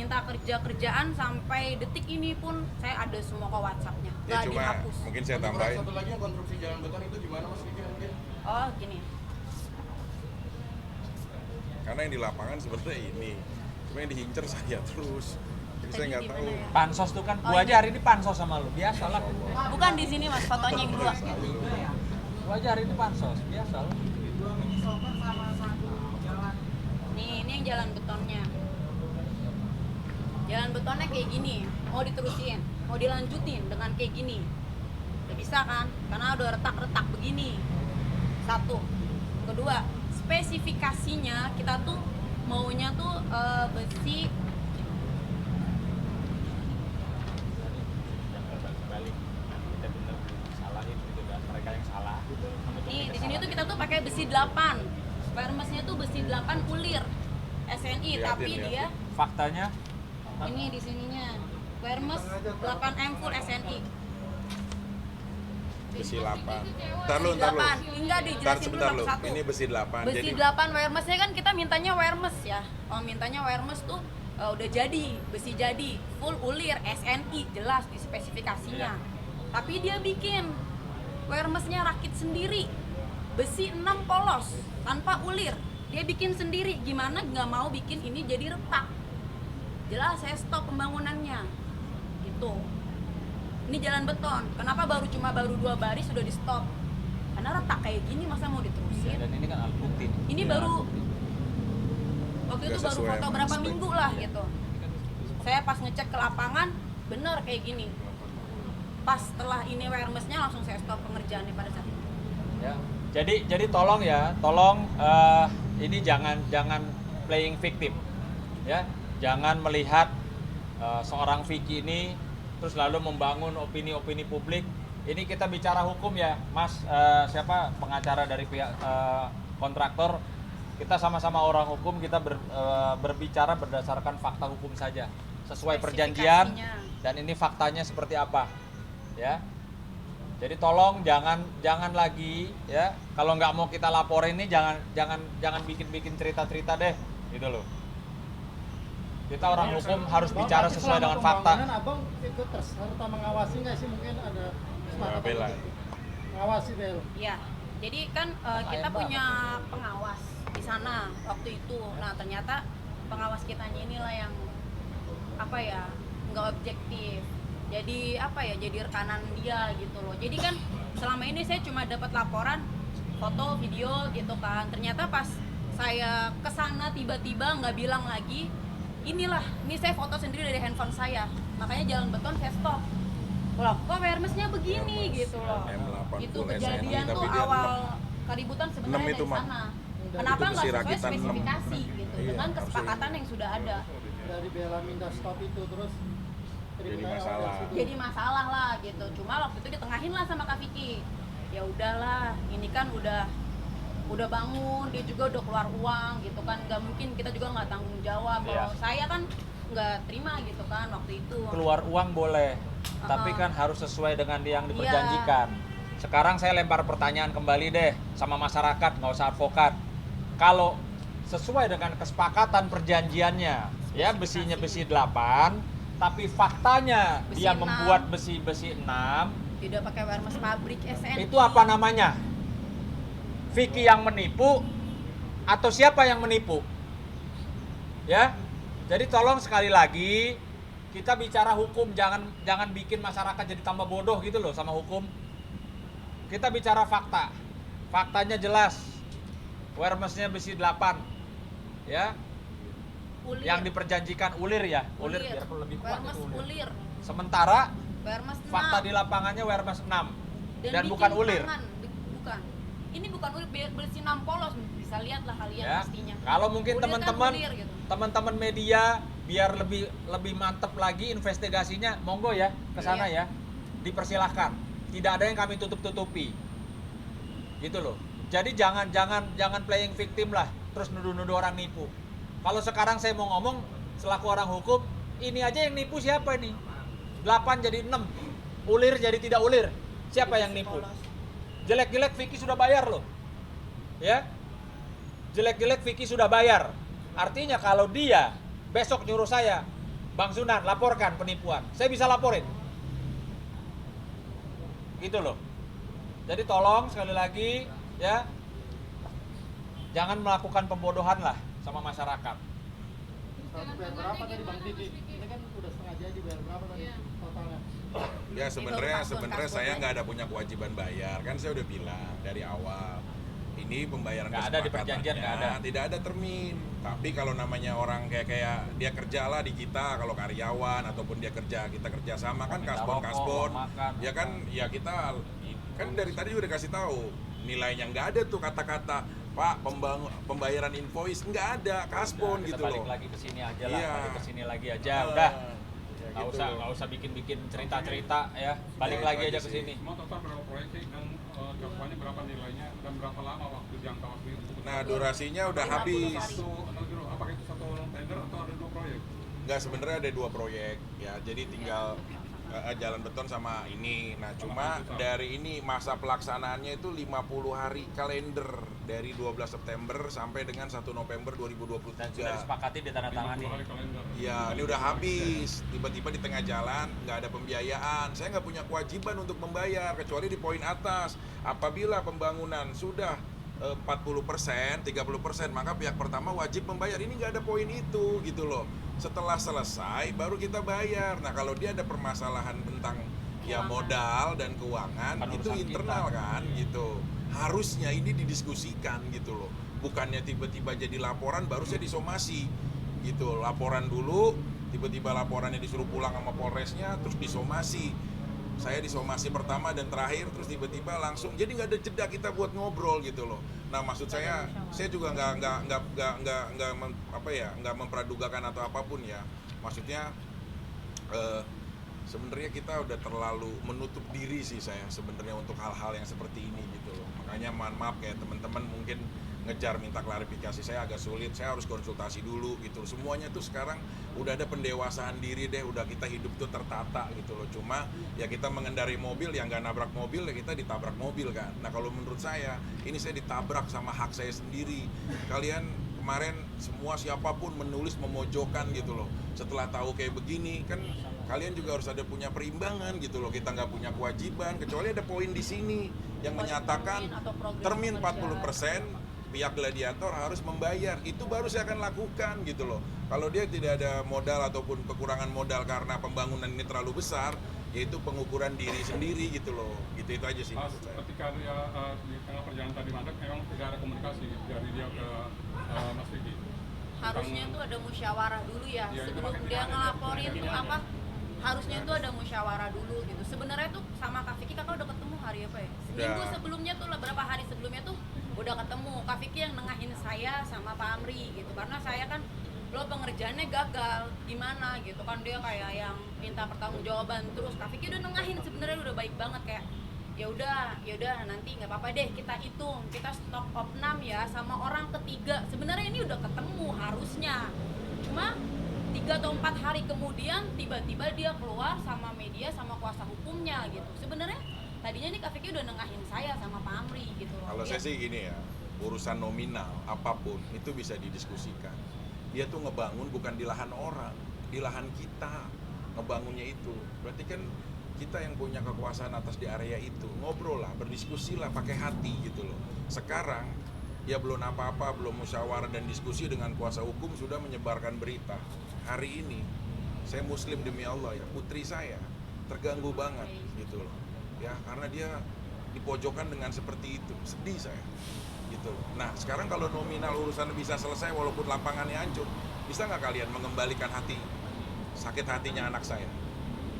minta kerjaan sampai detik ini pun saya ada semua ke WhatsApp-nya, Ya nggak cuma dihapus. mungkin saya Untuk tambahin. satu lagi yang konstruksi jalan beton itu gimana Mas Kiki mungkin? Oh gini, Karena yang di lapangan sebenarnya ini, cuma yang diincer saya terus. Jadi saya Tadi nggak di tahu. mana ya? Pansos tuh kan, Oh, gua aja ini. hari ini pansos sama lu, biasa lah. bukan di sini mas, fotonya yang kedua. Gua aja hari ini pansos, biasa lah. Nih, ini yang jalan betonnya. Jalan betonnya kayak gini, mau diterusin, mau dilanjutin dengan kayak gini. Gak bisa kan? Karena udah retak-retak begini. Satu. Kedua, spesifikasinya kita tuh maunya tuh besi Balik, kita bener salahin gitu kan, mereka yang salah. nih di sini tuh kita tuh pakai besi 8. Spermesnya tuh besi 8 ulir SNI, Liatin, tapi liatin. dia Faktanya, ini di sininya Spermes 8M full SNI. Besi 8. Ntar lu. Enggak Ntar dijelasin dulu sebentar lu. satu-satu. Ini besi 8. Besi Jadi 8 wiremessnya kan kita mintanya wiremess ya. Kalau mintanya wiremess tuh udah jadi, besi jadi, full ulir, SNI jelas di spesifikasinya. Tapi dia bikin wiremessnya rakit sendiri. Besi 6 polos tanpa ulir. Dia bikin sendiri. Gimana nggak mau bikin ini jadi retak? Jelas saya stop pembangunannya. Gitu. Ini jalan beton. Kenapa baru 2 baris sudah di stop? Karena retak kayak gini masa mau diterusin? dan ini kan alat bukti. nih. Ini Iya, baru alat bukti. waktu itu Nggak baru sesuai foto sama berapa spek. minggu lah gitu. Saya pas ngecek ke lapangan bener kayak gini. Pas setelah ini wirelessnya langsung saya stop pengerjaannya pada saat itu. Ya. Jadi tolong ini jangan playing victim, ya. Jangan melihat seorang Vicky ini terus lalu membangun opini-opini publik. Ini kita bicara hukum ya, Mas. Siapa pengacara dari pihak kontraktor? Kita sama-sama orang hukum, kita berbicara berdasarkan fakta hukum saja, sesuai perjanjian. Spesifikasinya. Dan ini faktanya seperti apa, ya. Jadi tolong jangan lagi ya, kalau nggak mau kita laporin ini jangan bikin cerita deh, gitu loh. Kita orang hukum harus Bang, bicara tapi sesuai selama dengan fakta. pembangunan, Abang ikut serta mengawasi nggak sih, mungkin ada kesepakatan bela. gitu? Mengawasi Bel. Iya. Jadi kan kita punya pengawas di sana waktu itu. Nah, ternyata pengawas kitanya inilah yang apa ya? Nggak objektif. Jadi apa ya? Jadi rekanan dia gitu loh. Jadi kan selama ini saya cuma dapat laporan foto, video gitu kan. Ternyata pas saya kesana tiba-tiba nggak bilang lagi, inilah, ini saya foto sendiri dari handphone saya. Makanya jalan beton saya stop. Loh, kok wirelessnya begini Wireless, gitu loh. M80 Itu SNI, kejadian tuh tapi dia awal keributan sebenarnya 6 itu, dari Mak. sana. Itu Kenapa besi nggak sesuai rakitan 6. spesifikasi gitu Iya, dengan harusnya kesepakatan yang sudah ada. Dari Bella minta stop itu terus Jadi tribunal masalah. dari situ. Jadi masalah lah gitu. Cuma waktu itu ditengahin lah sama Kak Vicky. Ya udahlah, ini kan udah bangun, dia juga udah keluar uang gitu kan. Nggak mungkin kita juga nggak tanggung jawab. Kalau Iya. saya kan nggak terima gitu kan waktu itu. Keluar uang boleh, tapi kan harus sesuai dengan yang Iya. diperjanjikan. Sekarang saya lempar pertanyaan kembali deh sama masyarakat, nggak usah advokat. Kalau sesuai dengan kesepakatan perjanjiannya, ya besinya besi 8, tapi faktanya Besi dia 6. membuat besi 6, Tidak pakai wireless pabrik SNI. itu apa namanya? Vicky yang menipu atau siapa yang menipu? Ya. Jadi tolong sekali lagi kita bicara hukum, jangan bikin masyarakat jadi tambah bodoh gitu loh sama hukum. Kita bicara fakta. Faktanya jelas. Wirelessnya besi 8. Ya. Ulir. Yang diperjanjikan ulir ya. Ulir biar lebih kuat Wireless itu ulir. ulir. Sementara Wireless 6. fakta di lapangannya wireless 6 dan bikin bukan ulir. tangan. Bukan. Ini bukan ulir, bersih 6 polos. Bisa lihat lah kalian Ya. pastinya. Kalau mungkin Ulir kan teman-teman ulir gitu. teman-teman media biar lebih mantep lagi investigasinya, monggo ya ke sana Iya. ya. Dipersilahkan. Tidak ada yang kami tutup-tutupi. Gitu loh. Jadi jangan playing victim lah, terus nuduh-nuduh orang nipu. Kalau sekarang saya mau ngomong selaku orang hukum, ini aja yang nipu siapa ini? 8 jadi 6. Ulir jadi tidak ulir. Siapa yang nipu? Polos. Jelek-jelek Vicky sudah bayar loh. Ya. Jelek-jelek Vicky sudah bayar. Artinya kalau dia besok nyuruh saya, Bang Sunan, laporkan penipuan. Saya bisa laporin. Gitu loh. Jadi tolong sekali lagi ya, jangan melakukan pembodohan lah sama masyarakat. Bayar berapa tadi Bang Didi? Ini kan udah setengah jadi, bayar berapa tadi totalnya? Ya sebenarnya saya nggak ada punya kewajiban bayar, kan saya udah bilang dari awal. Ini pembayaran Nggak ada di perjanjian, nggak ada. tidak ada termin. Tapi kalau namanya orang kayak dia kerja lah di kita, kalau karyawan ataupun dia kerja, kita kerja sama kan Minta kasbon, rokok, makan, ya kan, ya kita kan dari tadi udah kasih tahu nilainya, nggak ada tuh kata-kata Pak pembayaran invoice, nggak ada kasbon Kita gitu balik loh. lagi ke sini aja lah, Iya. balik ke sini lagi aja, udah. Ya Nggak gitu. usah, nggak usah bikin-bikin cerita-cerita ya. Balik Ya, lagi itu aja aja ke sih. sini. Semua total berapa proyek sih dan jangkauannya berapa nilainya dan berapa lama waktu jangka waktu itu? Nah durasinya udah 50 habis. hari. Apakah itu satu tender atau ada 2 proyek? Nggak, sebenarnya ada 2 proyek ya, jadi tinggal jalan beton sama ini. Nah cuma dari ini masa pelaksanaannya itu 50 hari kalender dari 12 September sampai dengan 1 November Dan sudah 2023. disepakati ditandatangani. 50 hari kalender. Ya ini udah habis, tiba-tiba di tengah jalan nggak ada pembiayaan. Saya nggak punya kewajiban untuk membayar kecuali di poin atas. Apabila pembangunan sudah 40%, 30%, maka pihak pertama wajib membayar. Ini nggak ada poin itu gitu loh. Setelah selesai baru kita bayar. Nah kalau dia ada permasalahan tentang ya modal dan keuangan, Kan itu urusan internal kita. kan gitu. Harusnya ini didiskusikan gitu loh. Bukannya tiba-tiba jadi laporan baru saya disomasi gitu. Laporan dulu, tiba-tiba laporannya disuruh pulang sama Polresnya, terus disomasi. Saya disomasi pertama dan terakhir, terus tiba-tiba langsung, jadi nggak ada jeda kita buat ngobrol gitu loh. Nah maksud saya juga nggak mempradugakan atau apapun ya. Maksudnya sebenarnya kita udah terlalu menutup diri sih saya sebenarnya untuk hal-hal yang seperti ini gitu loh. Makanya mohon maaf kayak teman-teman mungkin ngejar minta klarifikasi saya agak sulit, saya harus konsultasi dulu gitu. Semuanya tuh sekarang udah ada pendewasaan diri deh, udah kita hidup tuh tertata gitu loh. Cuma ya kita mengendarai mobil yang nggak nabrak mobil ya kita ditabrak mobil kan. Nah kalau menurut saya ini saya ditabrak sama hak saya sendiri. Kalian kemarin semua siapapun menulis memojokkan gitu loh. Setelah tahu kayak begini kan kalian juga harus ada punya perimbangan gitu loh. Kita nggak punya kewajiban kecuali ada poin di sini yang menyatakan termin 40%. Pihak gladiator harus membayar, itu baru saya akan lakukan gitu loh. Kalau dia tidak ada modal ataupun kekurangan modal karena pembangunan ini terlalu besar, yaitu pengukuran diri sendiri gitu loh. Gitu itu aja sih Pas menurut saya. ketika dia di tengah perjalanan tadi mandek, memang tidak ada komunikasi dari dia ke Mas Vicky. Harusnya tuh ada musyawarah dulu ya, Iya, itu sebelum makanya dia tidak ada. ngelaporin tuh Tidak ada. apa, harusnya tuh ada musyawarah dulu gitu. Sebenarnya tuh sama Kak Vicky kakak udah ketemu hari apa ya? Seminggu Udah. sebelumnya tuh lah, berapa hari sebelumnya tuh udah ketemu. Kak Vicky yang nengahin saya sama Pak Amri gitu, karena saya kan lo pengerjaannya gagal gimana gitu kan, dia kayak yang minta pertanggungjawaban terus. Kak Vicky udah nengahin, sebenarnya udah baik banget kayak ya udah nanti nggak apa-apa deh, kita hitung, kita stop opnam ya sama orang ketiga. Sebenarnya ini udah ketemu harusnya, cuma 3 atau 4 hari kemudian tiba-tiba dia keluar sama media sama kuasa hukumnya gitu. Sebenarnya tadinya nih Kak Vicky udah nengahin saya sama Pak Amri gitu loh. Kalau Dia- saya sih gini ya, urusan nominal apapun itu bisa didiskusikan. Dia tuh ngebangun bukan di lahan orang, di lahan kita ngebangunnya itu. Berarti kan kita yang punya kekuasaan atas di area itu. Ngobrol lah, berdiskusi lah pakai hati gitu loh. Sekarang ya belum apa-apa, belum musyawarah dan diskusi dengan kuasa hukum sudah menyebarkan berita. Hari ini saya muslim demi Allah ya, putri saya terganggu banget gitu loh. Ya, karena dia dipojokkan dengan seperti itu. Sedih saya. Gitu loh. Nah, sekarang kalau nominal urusan bisa selesai walaupun lapangannya hancur, bisa nggak kalian mengembalikan hati sakit hatinya anak saya?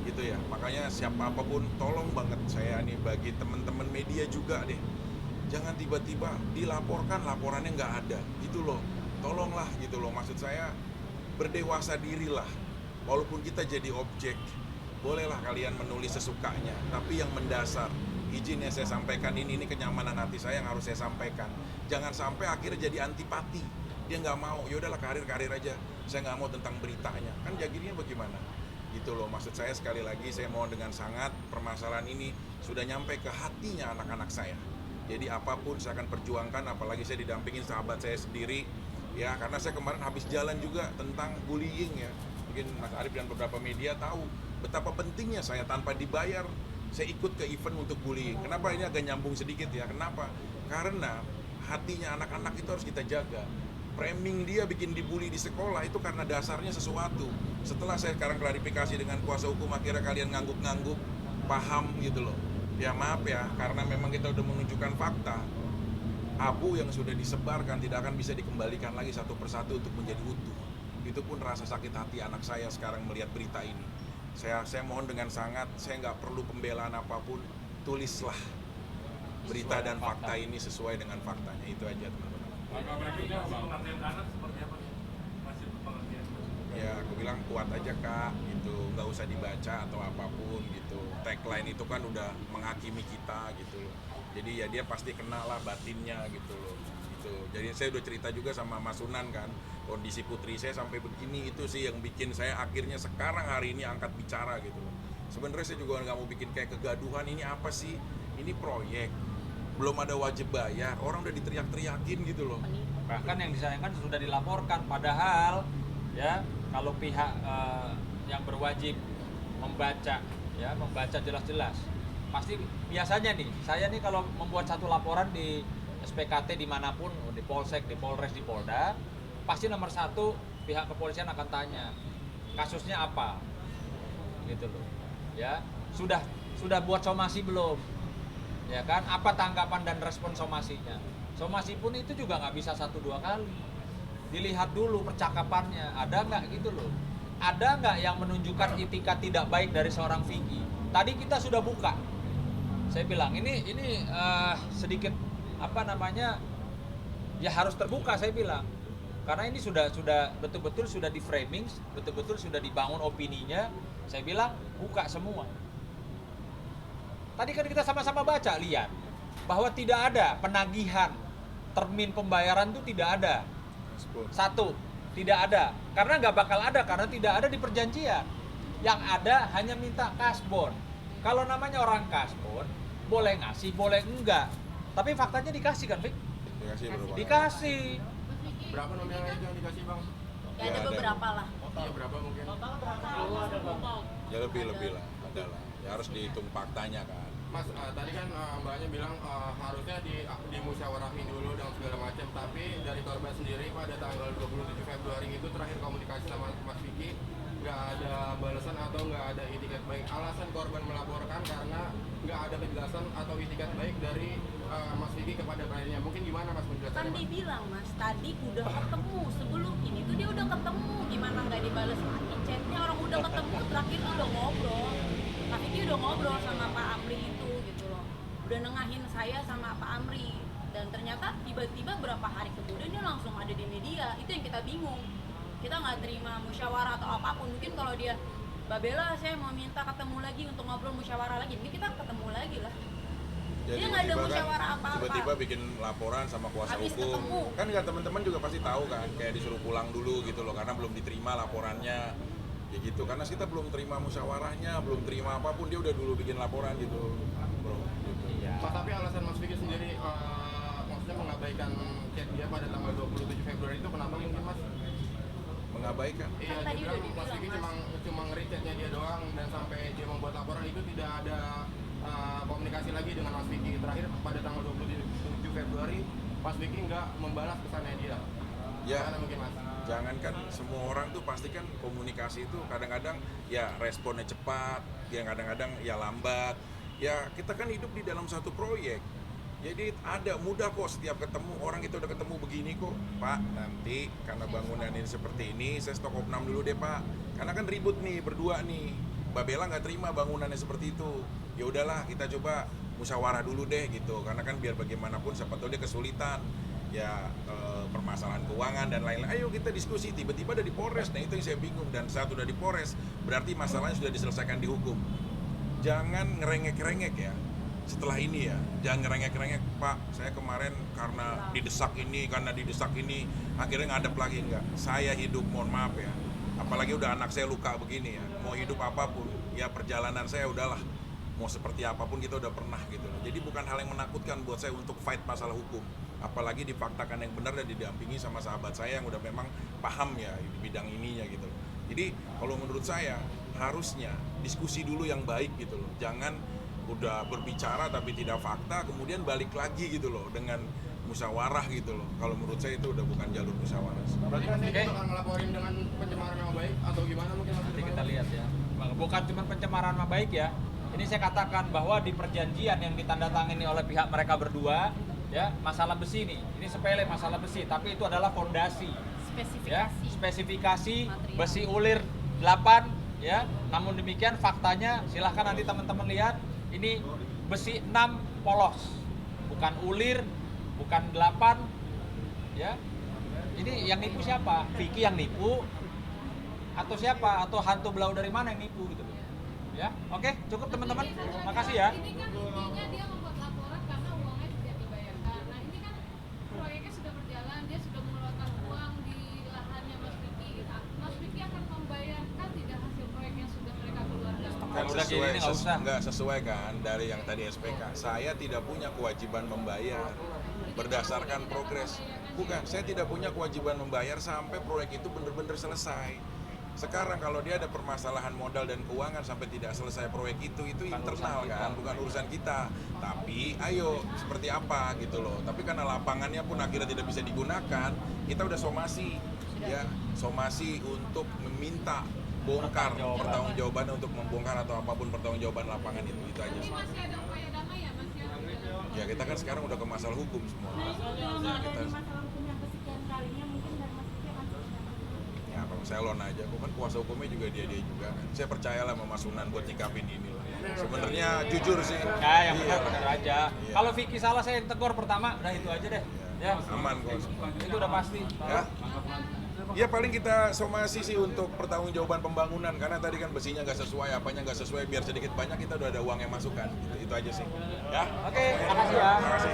Gitu ya. Makanya siapapun tolong banget saya nih bagi teman-teman media juga deh. Jangan tiba-tiba dilaporkan laporannya nggak ada. Gitu loh. Tolonglah gitu loh. Maksud saya berdewasa dirilah. Walaupun kita jadi objek, bolehlah kalian menulis sesukanya. Tapi yang mendasar, izin yang saya sampaikan ini kenyamanan hati saya yang harus saya sampaikan. Jangan sampai akhirnya jadi antipati. Dia nggak mau, yaudahlah karir aja. Saya nggak mau tentang beritanya. Kan jadinya bagaimana? Gitu loh, maksud saya sekali lagi saya mohon dengan sangat permasalahan ini sudah nyampe ke hatinya anak-anak saya. Jadi apapun saya akan perjuangkan, apalagi saya didampingin sahabat saya sendiri. Ya, karena saya kemarin habis jalan juga tentang bullying ya. mungkin Mas Arief dan beberapa media tahu betapa pentingnya saya tanpa dibayar saya ikut ke event untuk bullying. Kenapa ini agak nyambung sedikit ya? Kenapa? Karena hatinya anak-anak itu harus kita jaga. Framing dia bikin dibully di sekolah itu karena dasarnya sesuatu. Setelah saya sekarang klarifikasi dengan kuasa hukum, akhirnya kalian ngangguk-ngangguk, paham gitu loh. Ya maaf ya, karena memang kita udah menunjukkan fakta. Abu yang sudah disebarkan tidak akan bisa dikembalikan lagi satu persatu untuk menjadi utuh. Itu pun rasa sakit hati anak saya sekarang melihat berita ini. Saya mohon dengan sangat, saya nggak perlu pembelaan apapun, tulislah berita dan fakta ini sesuai dengan faktanya. Itu aja teman-teman. Langkah berikutnya apa? Ya aku bilang kuat aja kak gitu, nggak usah dibaca atau apapun gitu. Tagline itu kan udah menghakimi kita gitu loh. Jadi ya dia pasti kena lah batinnya gitu loh gitu. Jadi saya udah cerita juga sama Mas Sunan kan, kondisi putri saya sampai begini, itu sih yang bikin saya akhirnya sekarang hari ini angkat bicara gitu loh. Sebenarnya saya juga nggak mau bikin kayak kegaduhan, ini apa sih, ini proyek belum ada wajib bayar, orang udah diteriak-teriakin gitu loh. Bahkan yang disayangkan sudah dilaporkan, padahal ya kalau pihak yang berwajib membaca jelas-jelas pasti biasanya nih, saya nih kalau membuat satu laporan di SPKT dimanapun, di Polsek, di Polres, di Polda, pasti nomor satu pihak kepolisian akan tanya kasusnya apa, gitu loh, ya sudah buat somasi belum, ya kan, apa tanggapan dan respon somasinya. Somasi pun itu juga nggak bisa 1-2 kali, dilihat dulu percakapannya, ada nggak gitu loh, ada nggak yang menunjukkan itikat tidak baik dari seorang Vicky. Tadi kita sudah buka, saya bilang ini sedikit ya harus terbuka, saya bilang, karena ini sudah betul-betul sudah di framing, betul-betul sudah dibangun opininya. Saya bilang buka semua. Tadi kan kita sama-sama baca, lihat bahwa tidak ada penagihan, termin pembayaran itu tidak ada. Satu, tidak ada, karena nggak bakal ada, karena tidak ada di perjanjian. Yang ada hanya minta kasbon. Kalau namanya orang kasbon, boleh ngasih, boleh enggak. Tapi faktanya dikasih kan, Fik? Dikasih berapa? Dikasih. Berapa nominalnya itu yang dikasih bang? Ya ada beberapa lah. Iya berapa mungkin? Ya lebih lah, ada lah. Ya harus dihitung faktanya kan. Mas, tadi kan mbaknya bilang harusnya dimusyawarahin dulu dan segala macam. Tapi dari korban sendiri pada tanggal 27 Februari itu terakhir komunikasi sama Mas Vicky, nggak ada balasan atau nggak ada itikat baik. Alasan korban melaporkan karena nggak ada kejelasan atau itikat baik dari Mas Vicky kepada kliennya. Mungkin gimana Mas penjelasannya? Kan Mas? dibilang Mas, tadi udah ketemu, sebelum ini tuh dia udah ketemu, gimana nggak dibales lagi chatnya, orang udah ketemu, terakhir tuh udah ngobrol. Kak Vicky udah ngobrol sama Pak Amri itu gitu loh, udah nengahin saya sama Pak Amri, dan ternyata tiba-tiba berapa hari kemudian dia langsung ada di media. Itu yang kita bingung, kita nggak terima musyawarah atau apapun. Mungkin kalau dia, Mbak Bella saya mau minta ketemu lagi untuk ngobrol musyawarah lagi, ini kita ketemu lagi lah. Jadi Dia nggak ada tiba-tiba musyawarah apa-apa. Tiba-tiba bikin laporan sama kuasa Habis hukum. ketemu. Kan ya teman-teman juga pasti tahu kan, kayak disuruh pulang dulu gitu loh, karena belum diterima laporannya. Ya gitu, karena kita belum terima musyawarahnya, belum terima apapun, dia udah dulu bikin laporan gitu, bro. Gitu. Iya. Mas, tapi alasan Mas Vicky sendiri maksudnya mengabaikan chat dia pada tanggal 27 Februari itu kenapa mungkin Mas? Mengabaikan. Iya, Kan dia tadi bilang udah Mas Vicky dibilang, cuma nge-chatnya dia doang dan sampai dia membuat laporan itu tidak ada komunikasi lagi dengan Mas Vicky. Terakhir pada tanggal 27 Februari Mas Vicky nggak membalas pesannya dia. Ya, Gimana mungkin Mas? jangankan semua orang tuh pasti kan komunikasi itu kadang-kadang ya responnya cepat, yang kadang-kadang ya lambat. Ya kita kan hidup di dalam satu proyek. Jadi ada mudah kok setiap ketemu orang itu udah ketemu begini kok, Pak. Nanti karena bangunan ini seperti ini, saya stok opnam dulu deh Pak. Karena kan ribut nih berdua nih. Mbak Bella nggak terima bangunannya seperti itu. Ya udahlah kita coba musyawarah dulu deh gitu. Karena kan biar bagaimanapun siapa tahu dia kesulitan. Ya permasalahan keuangan dan lain-lain. Ayo kita diskusi. Tiba-tiba ada di Polres. Nah itu yang saya bingung. Dan saat udah di Polres, berarti masalahnya sudah diselesaikan di hukum. Jangan ngerengek-rengek ya. Setelah ini ya, jangan ngerengek-rengek, Pak, saya kemarin karena didesak ini, akhirnya ngadep lagi. Enggak, saya hidup, mohon maaf ya, apalagi udah anak saya luka begini ya, mau hidup apapun, ya perjalanan saya udahlah, mau seperti apapun kita udah pernah gitu loh. Jadi bukan hal yang menakutkan buat saya untuk fight masalah hukum, apalagi difaktakan yang benar dan didampingi sama sahabat saya yang udah memang paham ya di bidang ininya gitu loh. Jadi kalau menurut saya harusnya diskusi dulu yang baik gitu loh. Jangan udah berbicara tapi tidak fakta, kemudian balik lagi gitu loh dengan musyawarah gitu loh. Kalau menurut saya itu udah bukan jalur musyawarah. Berarti nanti Oke. kita akan ngelaporin dengan pencemaran nama baik atau gimana mungkin Nanti kita lihat ya. Bukan cuma pencemaran nama baik ya. Ini saya katakan bahwa di perjanjian yang ditandatangani oleh pihak mereka berdua, ya, masalah besi ini sepele masalah besi, tapi itu adalah fondasi, ya, spesifikasi Material. besi ulir 8, ya. Namun demikian faktanya silahkan nanti teman-teman lihat, ini besi 6 polos, bukan ulir, bukan 8, ya. Ini yang nipu siapa? Vicky yang nipu atau siapa? Atau hantu belau dari mana yang nipu gitu? Ya, oke, cukup teman-teman. Makasih ya. Ini kan intinya dia membuat laporan karena uangnya tidak dibayarkan. Nah ini kan proyeknya sudah berjalan, dia sudah mengeluarkan uang di lahannya Mas Vicky. Mas Vicky akan membayarkan tidak hasil proyek yang sudah mereka keluarkan? Kan Kalau udah sesuai, gini, nggak usah. nggak sesuai kan dari yang tadi SPK. Saya tidak punya kewajiban membayar berdasarkan progres. Bukan, saya tidak punya kewajiban membayar sampai proyek itu benar-benar selesai. Sekarang kalau dia ada permasalahan modal dan keuangan sampai tidak selesai proyek itu internal kan, bukan urusan kita. Tapi ayo seperti apa gitu loh. Tapi karena lapangannya pun akhirnya tidak bisa digunakan, kita udah somasi ya, somasi untuk meminta bongkar pertanggungjawaban untuk membongkar atau apapun pertanggungjawaban lapangan itu aja Ini sih. masih ada upaya damai ya Mas ya? Ya kita kan sekarang udah ke masalah hukum semua. Kita, masalah hukum yang kesekian kalinya mungkin dari Mas Vicky akan seperti apa? ya kalau saya lon aja, kok kan kuasa hukumnya juga dia juga kan. Saya percayalah sama Mas Sunan buat nyikapin ini lah. Sebenarnya jujur sih. Ya, yang benar Iya. benar aja. Iya. Kalau Vicky salah saya yang tegur pertama, udah itu aja deh. Ya, Aman kok. itu udah pasti. Ya. Ya paling kita somasi sih untuk pertanggungjawaban pembangunan karena tadi kan besinya nggak sesuai, apanya nggak sesuai, biar sedikit banyak kita udah ada uang yang masukkan. Itu aja sih. Ya. Oke, makasih ya. Terima kasih.